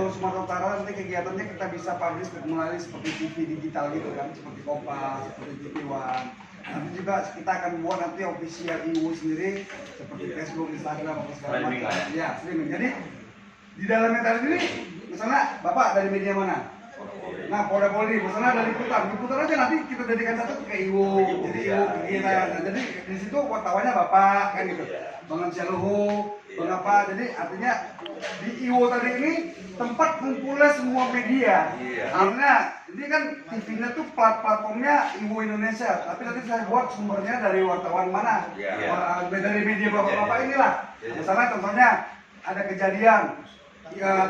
kalau Sumatera Utara nanti kegiatannya kita bisa publish melalui seperti TV digital gitu kan, seperti Kompas, seperti TV One. Nanti juga kita akan buat nanti official IWU sendiri seperti Facebook, Instagram, atau segala macam. Ya, streaming. Jadi di dalamnya tadi ini, misalnya Bapak dari media mana? Nah, Polda Polri, misalnya dari Liputan aja nanti kita jadikan satu ke IWU. Jadi IWU kegiatan. Nah, jadi di situ wartawannya Bapak kan gitu. Bang Ansyalhu, Bang apa? Jadi artinya di IWU tadi ini tempat ngumpulnya semua media. Karena ini kan TV-nya tuh platformnya IWU Indonesia, tapi nanti saya buat sumbernya dari wartawan mana? Dari media bapak-bapak inilah. Misalnya contohnya ada kejadian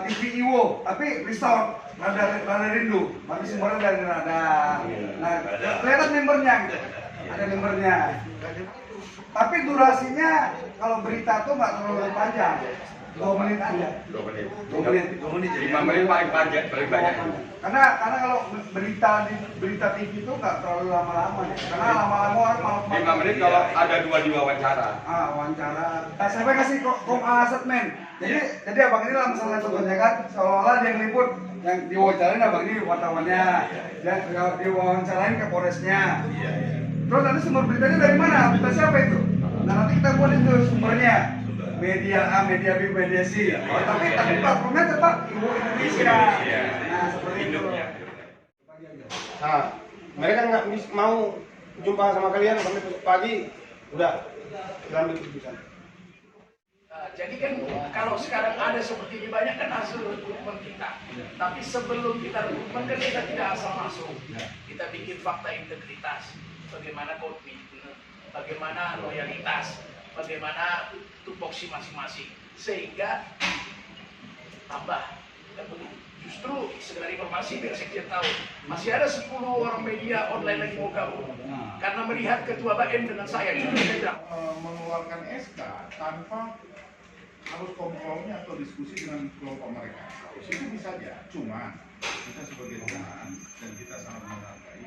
TV IWU, tapi resort Rada Rindu, tapi sumbernya dari Rada. Nah, kelihatan membernya gitu, ada membernya. Tapi durasinya kalau berita tuh nggak terlalu panjang, 2 menit aja. 2 menit. 2 menit. 2 menit jadi 5 menit paling banyak. Karena kalau berita TV itu nggak terlalu lama-lama ya. Karena lama-lama orang mau 5 menit kalau ada 2 diwawancara. Wawancara. Nah, saya kasih statement. Jadi abang ini langsung contohnya kan, seolah-olah dia ngeliput yang diwawancarain abang ini wartawannya, yang diwawancarain ke Polresnya. Terus nanti sumber beritanya dari mana? Berita siapa itu? Nah, nanti kita buat itu sumbernya. Media A, media B, media C. Tapi platformnya tetap IWU Indonesia. Nah, seperti itu. Nah, mereka nggak mau jumpa sama kalian sampai besok pagi, udah kita ambil keputusan. Jadi kan kalau sekarang ada seperti ini banyak kan hasil rekrutmen kita. Tapi sebelum kita rekrutmen kan kita tidak asal masuk. Kita bikin fakta integritas, bagaimana komitmen, bagaimana loyalitas, bagaimana tupoksi masing-masing, sehingga tambah. Dan justru sekedar informasi biar sekjen tahu, masih ada 10 orang media online lagi mau gabung. Karena melihat ketua BM dengan saya, mengeluarkan SK tanpa harus kompromi atau diskusi dengan kelompok mereka. Itu bisa aja, cuma kita sebagai teman dan kita sangat menghargai,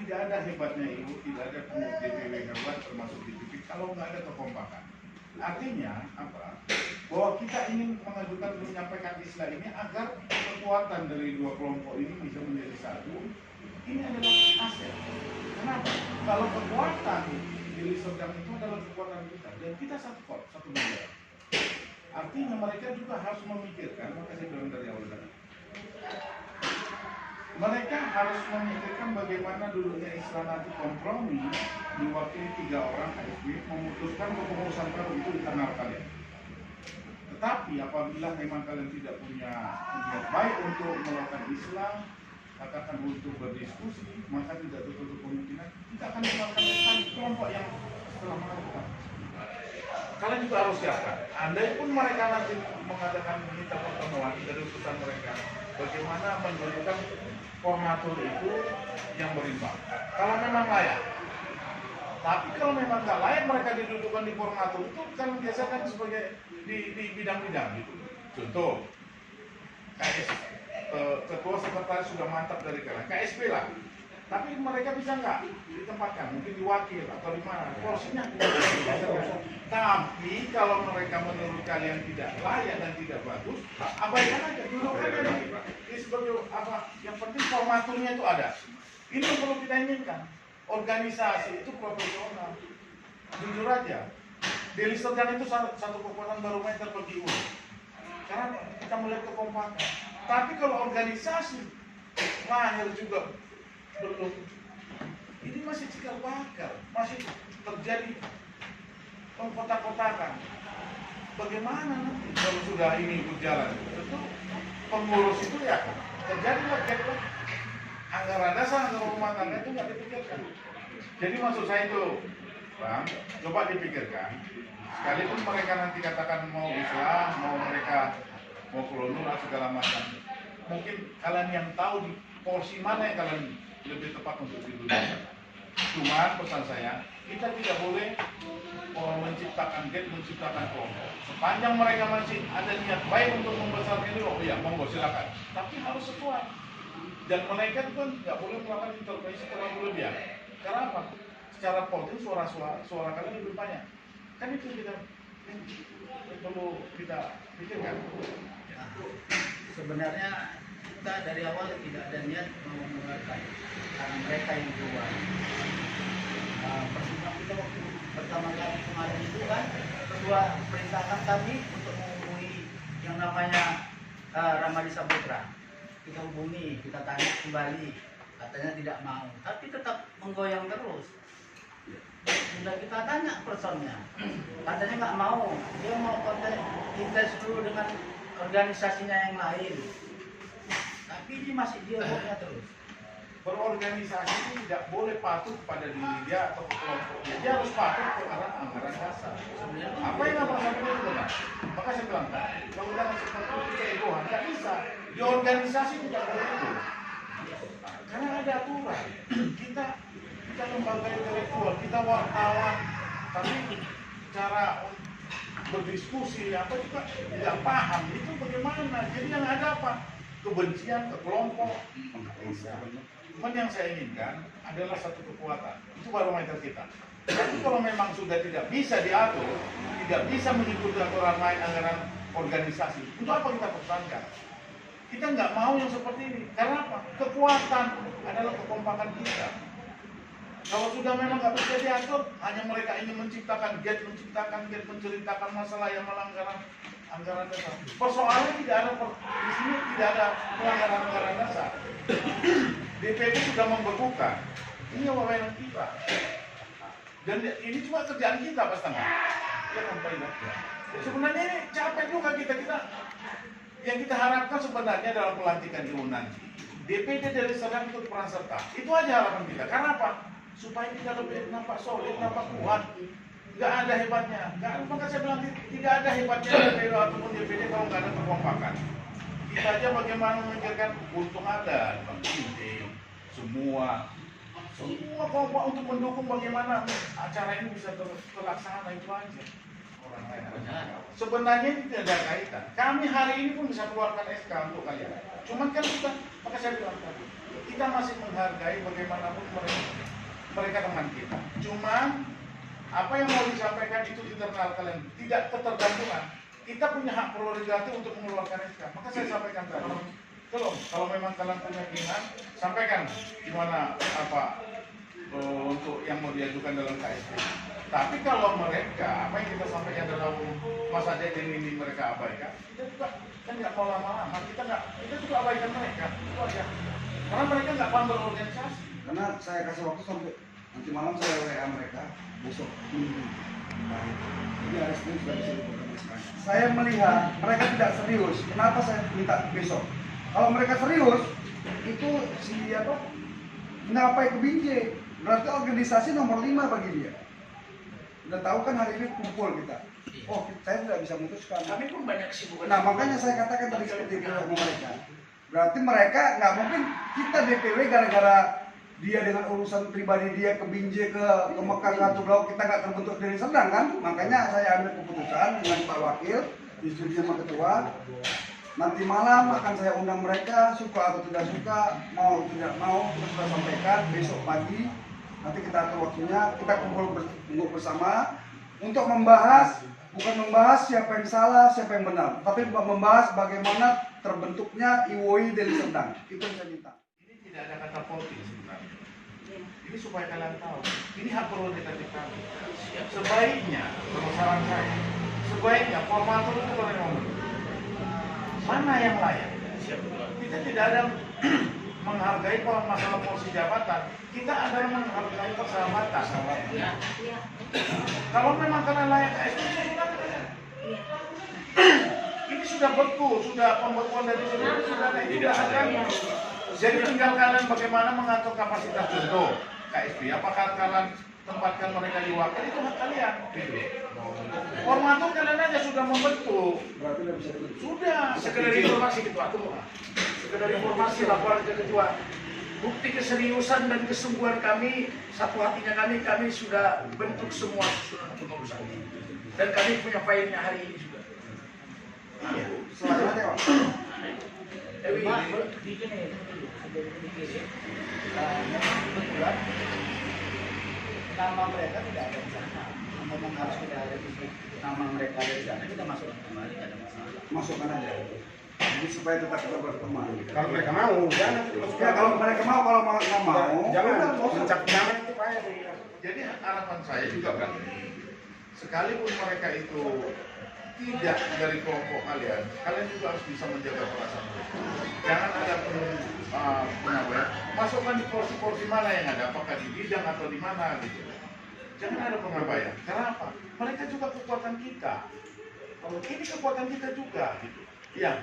tidak ada hebatnya IWU, tidak ada DPW hebat termasuk DPP kalau nggak ada kekompakan. Artinya apa? Bahwa kita ingin mengajukan menyampaikan istilah ini agar kekuatan dari dua kelompok ini bisa menjadi satu. Ini adalah aset. Kenapa? Kalau kekuatan di Serdang itu adalah kekuatan kita dan kita satu negara. Artinya mereka juga harus memikirkan, maka saya bilang dari awal tadi, mereka harus memikirkan bagaimana dulunya Islam nanti kompromi diwakili 3 orang KSB memutuskan kepengurusan baru itu di internal kalian. Tetapi apabila memang kalian tidak punya niat baik untuk melakukan Islam, katakan untuk berdiskusi, maka tidak tertutup kemungkinan kita akan melakukan kelompok yang setelah melakukan. Kalian juga harus siapkan. Andai pun mereka nanti mengadakan minta pertemuan dari utusan mereka, bagaimana menjadikan formatur itu yang berimbang. Kalau memang layak. Tapi kalau memang nggak layak mereka didudukkan di formatur itu kan biasanya kan sebagai di bidang-bidang gitu. Contoh, ketua sekretaris sudah mantap dari kalian, KSP lah. Tapi mereka bisa nggak ditempatkan, mungkin diwakil atau di mana, porsinya. Tapi kalau mereka menurut kalian tidak layak dan tidak bagus, abaikan aja, dudukkan aja di sebagai apa? Yang penting formaturnya itu ada. Ini yang perlu kita inginkan. Organisasi itu profesional. Jujur aja, Deli Serdang itu satu kekuatan barometer bagi IWU. Karena kita melihat kekompakan. Tapi kalau organisasi lahir juga belum, ini masih cikal bakal, masih terjadi pengkotak-kotakan. Bagaimana nanti kalau sudah ini berjalan? Tentu pengurus itu ya terjadi anggaran dasar anggaran rumah tangga itu nggak dipikirkan. Jadi maksud saya itu, Bang, coba dipikirkan. Sekalipun mereka nanti katakan mau Islam, mau mereka mau kolonial segala macam, mungkin kalian yang tahu di porsi mana yang kalian lebih tepat untuk didudukkan. Cuman pesan saya, kita tidak boleh menciptakan gap, menciptakan kelompok. Sepanjang mereka masih ada niat baik untuk membesarkan ini, oh iya, monggo silakan. Tapi harus sesuai. Dan mereka pun nggak boleh melakukan intervensi terlalu berlebihan. Karena apa? Secara politik suara kalian lebih banyak. Kan itu kita perlu kita pikirkan. sebenarnya kita dari awal tidak ada niat mau mengeluarkan karena mereka yang keluar. Persidangan kita waktu pertama kali kemarin itu kan kedua perintahkan kami untuk menghubungi yang namanya Ramadi Saputra. Kita hubungi, kita tanya kembali, katanya tidak mau, tapi tetap menggoyang terus. Sudah kita tanya personnya, katanya nggak mau, dia mau intens dulu dengan organisasinya yang lain. Tapi ini masih diomongnya terus. Berorganisasi itu tidak boleh patuh pada diri dia atau kelompoknya. Dia harus patuh ke arah anggaran dasar. Apa yang abang sampaikan itu benar? Maka saya bilang, kalau jangan seperti itu keegoan, nggak bisa. Di organisasi tidak boleh itu. Karena ada aturan. Kita lembaga intelektual, kita wartawan, tapi cara berdiskusi apa juga tidak paham itu bagaimana. Jadi yang ada apa? Kebencian ke kelompok. Cuman yang saya inginkan adalah satu kekuatan. Itu barometer kita. Tapi kalau memang sudah tidak bisa diatur, tidak bisa mengikuti aturan main anggaran organisasi, untuk apa kita pertahankan? Kita nggak mau yang seperti ini. Karena apa? Kekuatan adalah kekompakan kita. Kalau sudah memang nggak bisa diatur, hanya mereka ingin menciptakan gate, menceritakan masalah yang melanggar anggaran dasar. Persoalannya tidak ada di sini tidak ada pelanggaran anggaran dasar. DPD sudah membekukan. Ini wewenang kita. Dan ini cuma kerjaan kita pas tengah. Ya kan Pak Ida? Sebenarnya ini capek juga kita. Yang kita harapkan sebenarnya dalam pelantikan IO nanti, DPD dari Serdang ikut peran serta. Itu aja harapan kita. Karena apa? Supaya kita lebih nampak solid, nampak kuat. Nggak ada hebatnya. Maka saya bilang tidak ada hebatnya DPD ataupun DPD kalau nggak ada kekompakan. Kita aja bagaimana memikirkan untung ada Bang Cinti, semua kompak untuk mendukung bagaimana acara ini bisa terlaksana, itu aja. Orang lain. Sebenarnya ini tidak ada kaitan. Kami hari ini pun bisa keluarkan SK untuk kalian. Cuman kan maka saya bilang tadi, kita masih menghargai bagaimanapun mereka teman kita. Cuman apa yang mau disampaikan itu internal kalian, tidak ketergantungan. Kita punya hak prerogatif untuk mengeluarkan SK. Maka saya sampaikan tadi, kalau memang kalian punya keinginan, sampaikan gimana untuk yang mau diajukan dalam KSP. Tapi kalau mereka, apa yang kita sampaikan dalam masa jadian ini mereka abaikan, kita juga kan nggak mau lama-lama. Kita juga abaikan mereka. Itu aja. Karena mereka nggak paham berorganisasi. Karena saya kasih waktu sampai nanti malam saya WA mereka besok minggu. Jadi hari Senin sudah bisa diorganisasikan. Saya melihat mereka tidak serius. Kenapa saya minta besok? Kalau mereka serius, itu ngapai ke Binjai. Berarti organisasi nomor 5 bagi dia. Udah tahu kan hari ini kumpul kita. Oh, saya tidak bisa memutuskan. Kami pun banyak kesibukan. Nah, makanya saya katakan tadi seperti itu sama mereka. Berarti mereka nggak mungkin kita DPW gara-gara dia dengan urusan pribadi dia ke Binjai, ke Mekah, ke Atublau, kita nggak terbentuk dari Serdang kan? Makanya saya ambil keputusan dengan Pak Wakil, disetujui sama Ketua. Nanti malam akan saya undang mereka, suka atau tidak suka, mau tidak mau, kita sudah sampaikan besok pagi. Nanti kita atur waktunya, kita kumpul bersama untuk membahas, bukan membahas siapa yang salah, siapa yang benar, tapi membahas bagaimana terbentuknya IWOI Deli Serdang. Itu yang saya minta. Ini tidak ada kata politik sebenarnya. Ini supaya kalian tahu, ini hak prerogatif kami. Sebaiknya, kalau saran saya, sebaiknya formatur itu kalau memang mana yang layak. Kita tidak ada menghargai masalah porsi jabatan, kita adalah menghargai persahabatan. Kalau memang kalian layak KSP, ini sudah beku, sudah pembekuan dari sudah ada, tidak ada. Jadi tinggal kalian bagaimana mengatur kapasitas contoh KSP. Apakah kalian tempatkan mereka di wakil, itu hak kalian. Formatur kalian aja sudah membentuk. Berarti udah bisa dibentuk. Sudah. Sekedar informasi Ketua, sekedar informasi laporan ke Ketua. Bukti keseriusan dan kesungguhan kami, satu hatinya kami sudah bentuk semua susunan kepengurusan. Dan kami punya filenya hari ini juga. Iya, selalu ada Pak. Dewi, bikin ini dulu, sebelum dikirim, kebetulan nama mereka tidak ada di sana. Memang harus kita revisi nama mereka ada di sana, kita masukkan kembali, tidak ada masalah. Masukkan aja. Jadi supaya tetap kita berteman. Kalau mereka mau, jangan. Ya kalau mereka mau, kalau nggak mau, jangan. udah, nggak usah. Mencap jangan itu bahaya. Jadi harapan saya juga kan, sekalipun mereka itu tidak dari kelompok kalian, kalian juga harus bisa menjaga perasaan mereka. Jangan ada masukkan di porsi-porsi mana yang ada, apakah di bidang atau di mana gitu. Jangan ada pengabaian. Karena apa? Mereka juga kekuatan kita. Ini kekuatan kita juga gitu. Ya,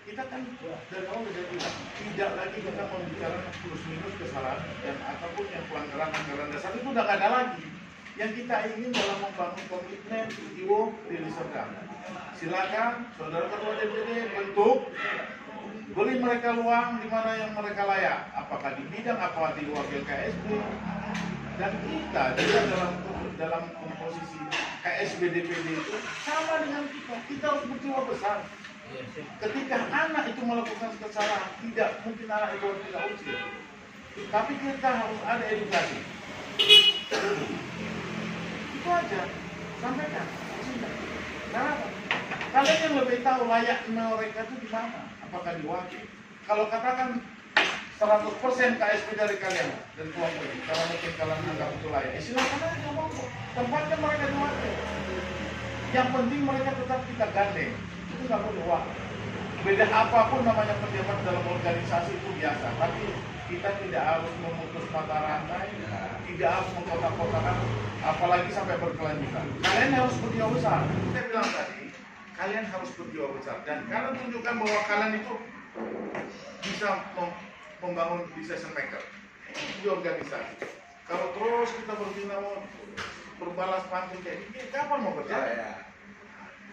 kita kan dari awal sudah bilang tidak lagi kita membicarakan plus minus kesalahan dan ataupun yang pelanggaran anggaran dasar itu udah nggak ada lagi. Yang kita ingin dalam membangun komitmen IWO Deli Serdang. Silakan saudara ketua DPD bentuk, beri mereka luang di mana yang mereka layak, apakah di bidang apa di wakil KSB, dan kita juga dalam komposisi KSB DPD itu sama dengan kita harus berjiwa besar. Ketika anak itu melakukan kesalahan, tidak mungkin anak itu harus tidak usir, tapi kita harus ada edukasi. Itu aja, sampaikan. Kenapa? Kalian yang lebih tahu layak mereka itu di mana? Apakah di wakil? Kalau katakan 100% KSP dari kalian dan kelompok ini, kalau mungkin kalian anggap itu layak, silakan aja ngomong. Tempatnya mereka di wakil. Yang penting mereka tetap kita gandeng. Itu nggak perlu wakil. Beda apapun namanya pejabat dalam organisasi itu biasa, tapi kita tidak harus memutus mata rantai, tidak harus mengkotak-kotakan, apalagi sampai berkelanjutan. Kalian harus berjiwa besar. Saya bilang tadi, kalian harus berjiwa besar dan kalian tunjukkan bahwa kalian itu bisa membangun decision maker di organisasi. Kalau terus kita berbina mau berbalas pantun kayak ini, kapan mau berjalan?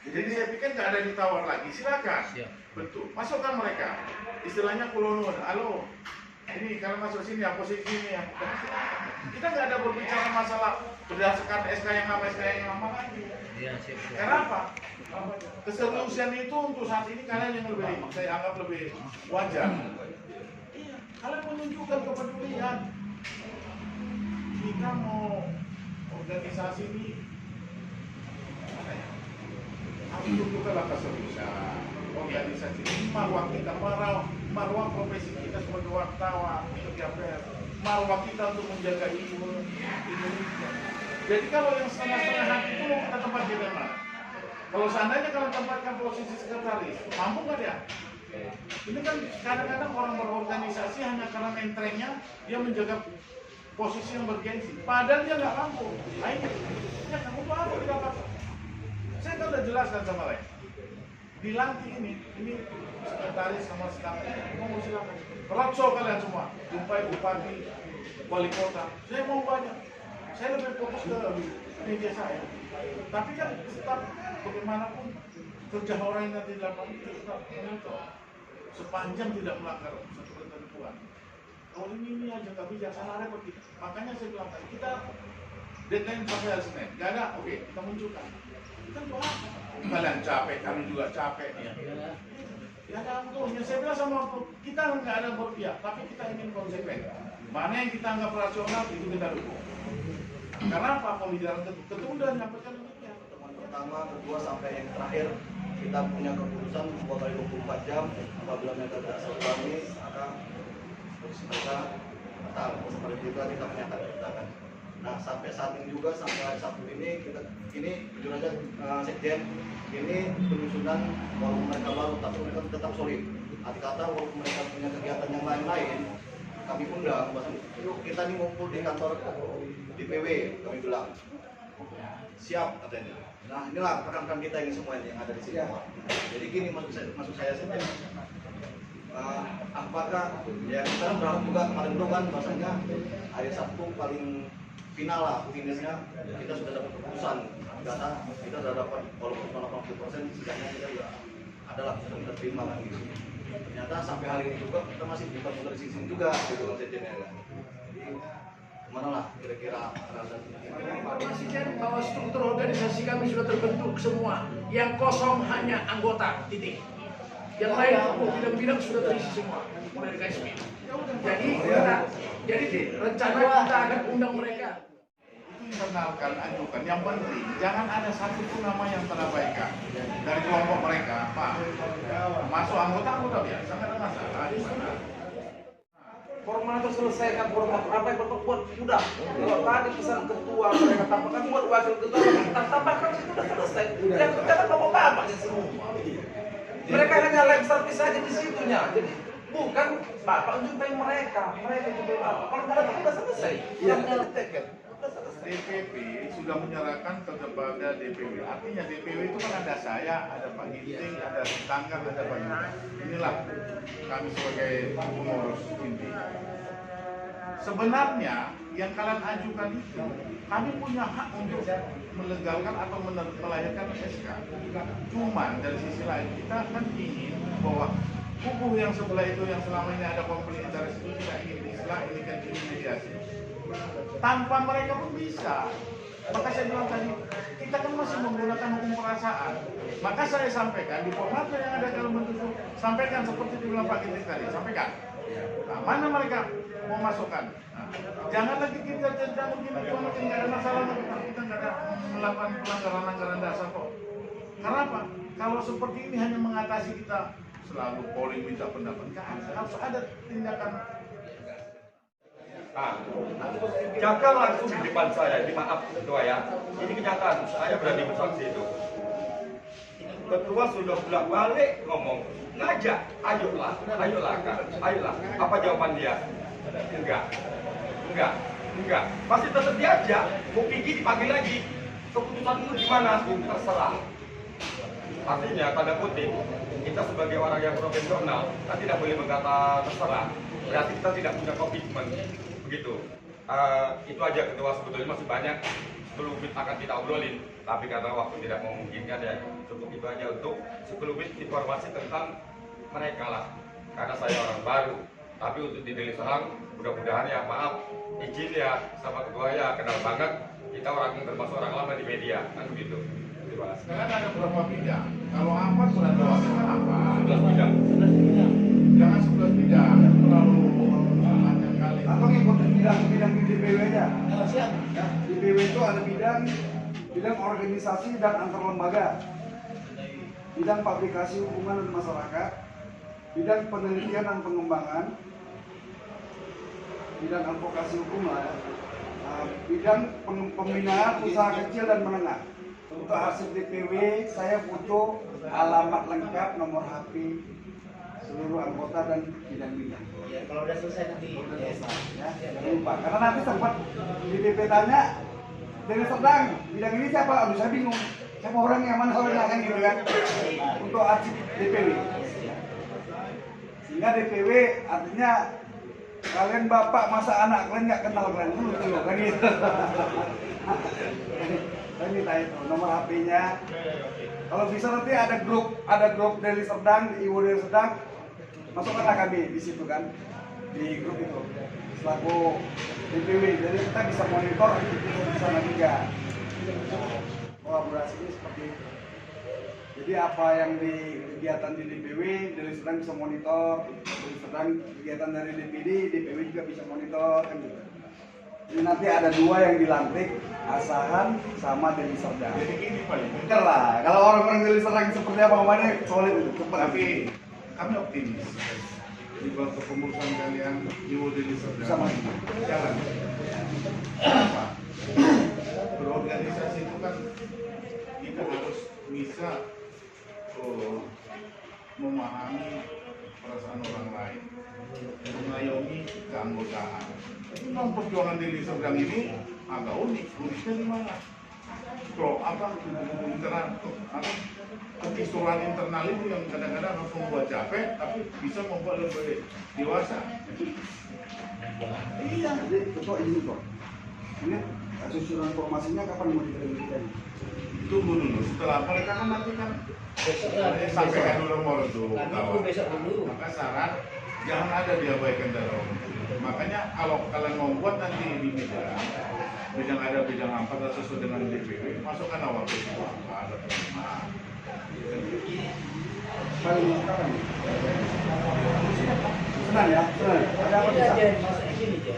Jadi saya pikir nggak ada ditawar lagi, silakan. Bentuk, masukkan mereka. Istilahnya kulonun, halo. Ini kalau masuk sini ya posisi ini ya. Kita nggak ada berbicara masalah berdasarkan SK yang lama lagi. Karena apa? Keseriusan itu untuk saat ini kalian yang lebih, saya anggap lebih wajar. Iya, kalian menunjukkan kepedulian. Kita mau organisasi ini harus tunjukkanlah keseriusan. Organisasi ini marwah kita, marwah profesi kita sebagai wartawan, media pers, marwah kita untuk menjaga Indonesia. Jadi kalau yang setengah-setengah hati itu kita tempatkan di mana? Kalau seandainya kalau tempatkan posisi sekretaris, mampu nggak dia? Ini kan kadang-kadang orang berorganisasi hanya karena menterengnya dia menjaga posisi yang bergengsi, padahal dia nggak mampu. Nah ini, ya kamu tuh apa tidak apa? Saya kan udah jelaskan sama lain. Di Lanti ini sekretaris sama staf, mau silakan. Roadshow kalian semua, jumpai bupati, wali kota. Saya mau banyak. Saya lebih fokus ke media saya. Tapi kan tetap bagaimanapun kerja orang yang nanti dilakukan itu tetap monitor. Sepanjang tidak melanggar satu ketentuan. Kalau ini aja nggak bijaksana repot kita. Makanya saya bilang tadi kita deadline sampai hari Senin. Nggak ada, oke, kita munculkan. Kita doa. Kalian capek, kami juga capek. Ya kan, yang saya bilang sama kita nggak ada berpihak, tapi kita ingin konsekuen. Mana yang kita anggap rasional itu kita dukung. Karena apa? Pembicaraan ketunda menyampaikan demikian. Pertama, kedua sampai yang terakhir kita punya keputusan 2 kali 24 jam apabila mereka tidak selesai maka mereka batal. Seperti itu kita menyatakan. Nah sampai saat ini juga sampai hari Sabtu ini kita jujur aja sekjen ini penyusunan walaupun mereka baru tapi mereka tetap solid. Arti kata walaupun mereka punya kegiatan yang lain-lain kami undang yuk kita ini ngumpul di kantor DPW kami bilang siap katanya. Nah inilah rekan-rekan kita ini semua yang ada di sini. Jadi gini maksud saya saja. Apakah ya kita berharap juga kemarin itu kan bahasanya hari Sabtu paling final lah, finishnya kita sudah dapat keputusan karena kita sudah dapat walaupun 80% setidaknya kita juga adalah sudah terima kan gitu. Ternyata sampai hari ini juga kita masih putar-putar di sini juga gitu maksudnya kan. Kemana lah kira-kira informasikan bahwa struktur organisasi kami sudah terbentuk semua. Yang kosong hanya anggota, titik. Yang lain bidang-bidang sudah terisi semua mulai dari KSP. Jadi rencana kita akan undang mereka. Itu internalkan, ajukan. Yang penting jangan ada satu pun nama yang terabaikan dari kelompok mereka. Pak, masuk anggota biasa, nggak ada masalah di sana. Koordinator selesaikan koordinator apa yang buat udah. Kalau tadi pesan ketua mereka tambahkan buat wakil ketua kita tambahkan itu udah selesai. Yang kerja kan bapak-bapaknya semua. Mereka hanya lab service saja di situnya. Jadi bukan bapak jumpai mereka jumpai bapak. Kalau nggak ada udah selesai. Yang ditekan. DPP sudah menyerahkan kepada DPW. Artinya DPW itu kan ada saya, ada Pak Ginting, ada Tanggar, ada Pak Yuda. Inilah kami sebagai pengurus inti. Sebenarnya yang kalian ajukan itu, kami punya hak untuk melegalkan atau melahirkan SK. Cuman dari sisi lain kita kan ingin bahwa kubu yang sebelah itu yang selama ini ada konflik interest itu tidak ingin diislah, ini kan ingin mediasi. Tanpa mereka pun bisa. Maka saya bilang tadi, kita kan masih menggunakan hukum perasaan. Maka saya sampaikan di format yang ada dalam bentuk itu, sampaikan seperti dibilang Pak Ginting tadi, sampaikan. Nah, mana mereka mau masukkan? Nah, jangan lagi kita cerita begini, mungkin nggak ada masalah, kita nggak ada melakukan pelanggaran anggaran dasar kok. Karena apa? Kalau seperti ini hanya mengatasi kita selalu polling minta pendapat, harus ada tindakan. Nah, Jaka langsung di depan saya, ini maaf ketua ya, ini kenyataan, saya berani bersaksi itu. Ketua sudah bolak-balik ngomong, ngajak, ayolah Kak, ayolah. Apa jawaban dia? Enggak. Pasti tetap diajak, mau pergi dipanggil lagi. Keputusanmu gimana? Terserah. Artinya, tanda kutip, kita sebagai orang yang profesional, kita tidak boleh berkata terserah. Berarti kita tidak punya komitmen. Begitu. Itu aja ketua, sebetulnya masih banyak sekelumit akan kita obrolin, tapi karena waktu tidak memungkinkan ya cukup itu aja untuk sekelumit informasi tentang mereka lah. Karena saya orang baru, tapi untuk di Deli Serdang mudah-mudahan ya maaf izin ya sama ketua ya kenal banget, kita orang yang termasuk orang lama di media kan begitu. Terima kasih. Sekarang ada berapa bidang? Kalau apa bulan doa kan apa? 11 bidang. Jangan 11 bidang, terlalu banyak kali. Atau ngikutin bidang-bidang di DPW aja. Ya, di DPW itu ada bidang organisasi dan antar lembaga, bidang publikasi hubungan dan masyarakat, bidang penelitian dan pengembangan, bidang advokasi hukum lah ya. Bidang pembinaan usaha kecil dan menengah. Untuk arsip DPW saya butuh alamat lengkap, nomor HP seluruh anggota dan bidang-bidang. Ya, kalau udah selesai nanti. Ya, jangan lupa. Karena nanti sempat di DP tanya Deli Serdang bidang ini siapa? Aduh saya bingung. Siapa orang yang mana soalnya kan gitu kan? Untuk arsip DPW. Sehingga DPW artinya kalian bapak masa anak kalian nggak kenal kalian dulu kan gitu. Saya minta itu nomor HP-nya. Kalau bisa nanti ada grup Deli Serdang, di Iwo Deli Serdang, masukkanlah kami di situ kan, di grup itu selaku DPW. Jadi kita bisa monitor aktivitas di sana juga. Kolaborasi ini seperti itu. Jadi apa yang di kegiatan di DPW, Deli Serdang bisa monitor, Deli Serdang kegiatan dari DPD, DPW juga bisa monitor kan gitu. Jadi nanti ada dua yang dilantik, Asahan sama Deli Serdang. Jadi gini Pak, Bener lah, kalau orang-orang Deli Serdang seperti apa kemarin solid itu. tapi kami optimis di bawah kepengurusan kalian Iwo Deli Serdang Sama. jalan. Kenapa? Berorganisasi itu kan kita harus bisa memahami perasaan orang lain, mengayomi keanggotaan. Tapi memang perjuangan Deli Serdang ini agak unik. Uniknya di mana? Kekisruhan internal itu yang kadang-kadang harus membuat capek, tapi bisa membuat lebih dewasa. Iya, jadi ketua ini kok. Ini susunan informasinya kapan mau diterima? Tunggu dulu, setelah mereka kan nanti kan sampaikan dulu nomor itu. Besok dulu. Maka saran jangan ada diabaikan dalam. Makanya kalau kalian mau buat nanti di media, bidang ada bidang apa sesuai dengan DPW, masukkan awal peristiwa apa ada terima. Paling kapan? Senang ya, senang. Ada apa bisa? Masuk gini aja.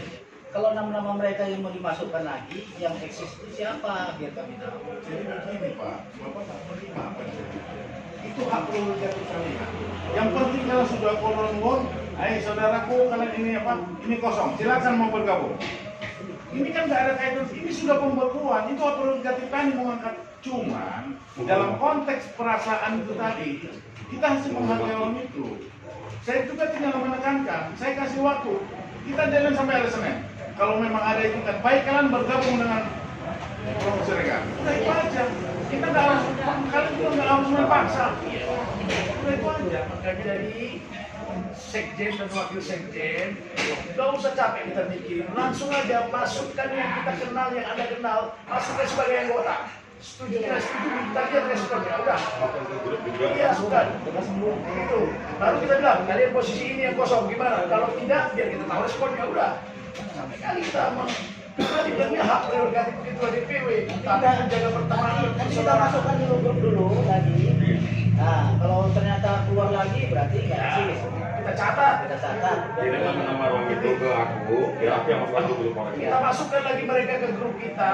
Kalau nama-nama mereka yang mau dimasukkan lagi, yang eksis itu siapa? Biar kami tahu. Jadi begini Pak, Bapak tak menerima apa yang saya bilang. Itu hak prerogatif kalian. Yang penting kalau sudah koron, saudaraku kalian ini apa? Ini kosong, silakan mau bergabung. Ini kan nggak ada kaitan, ini sudah pembekuan, itu hak prerogatif kami mengangkat. Cuman dalam konteks perasaan itu tadi, kita harus menghargai orang itu. Saya juga tinggal menekankan, saya kasih waktu, kita jalan sampai hari Senin. Kalau memang ada itu kan, baik kalian bergabung dengan kelompok Siregar. Udah itu aja. Kita nggak harus, kalian juga nggak harus memaksa. Udah itu aja. Makanya dari sekjen dan wakil sekjen, nggak usah capek kita mikirin, langsung aja masukkan yang kita kenal, yang Anda kenal, masukkan sebagai anggota. Setuju tidak setuju, kita lihat responnya, udah. Iya, sudah. Itu. Baru kita bilang, kalian posisi ini yang kosong, gimana? Kalau tidak, biar kita tahu responnya, udah. Sampai kali kita karena dibilangnya hak prerogatif ketua DPW, tapi menjaga pertemanan Kan kita persaudaraan. masukkan dulu grup dulu lagi. Nah, kalau ternyata keluar lagi berarti nggak eksis. Kita catat. Kita catat. Dengan nama Rom itu ke aku, biar aku yang masukkan dulu orang Kita masukkan lagi mereka ke grup kita.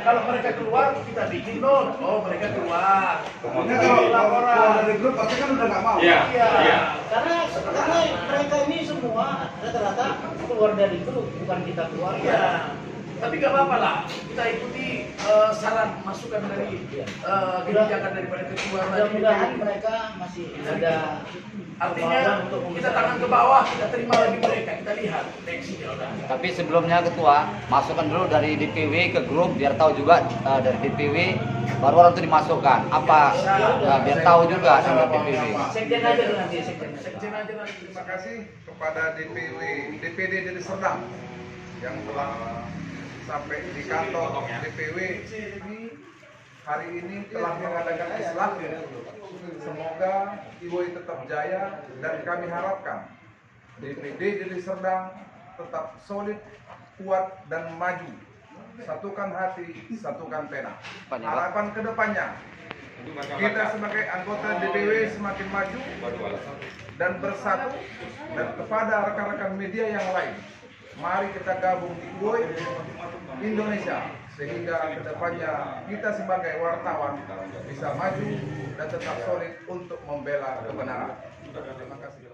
Kalau mereka keluar, kita bikin note. Oh, mereka keluar. Ini kalau dari grup pasti kan udah nggak mau. Iya, iya. Karena mereka ini semua rata-rata keluar dari grup, bukan kita keluar. Iya. Tapi gak apa-apa lah. Kita ikuti saran masukan dari kebijakan daripada ketua. Mudah-mudahan mereka masih ada. Artinya kita tangan ke bawah, kita terima lagi mereka. Kita lihat reaksinya udah. Tapi sebelumnya ketua masukkan dulu dari DPW ke grup biar tahu juga dari DPW baru orang itu dimasukkan apa biar tahu juga sama DPW. Sekjen aja dulu nanti sekjen. Sekjen aja nanti. Terima kasih kepada DPD Deli Serdang yang telah sampai di kantor DPW ini hari ini telah mengadakan islah. Semoga Iwoi tetap jaya dan kami harapkan DPD Deli Serdang tetap solid, kuat dan maju. Satukan hati, satukan pena. Harapan kedepannya kita sebagai anggota DPW semakin maju dan bersatu, dan kepada rekan-rekan media yang lain, mari kita gabung di Iwoi Indonesia sehingga kedepannya kita sebagai wartawan bisa maju dan tetap solid untuk membela kebenaran. Terima kasih.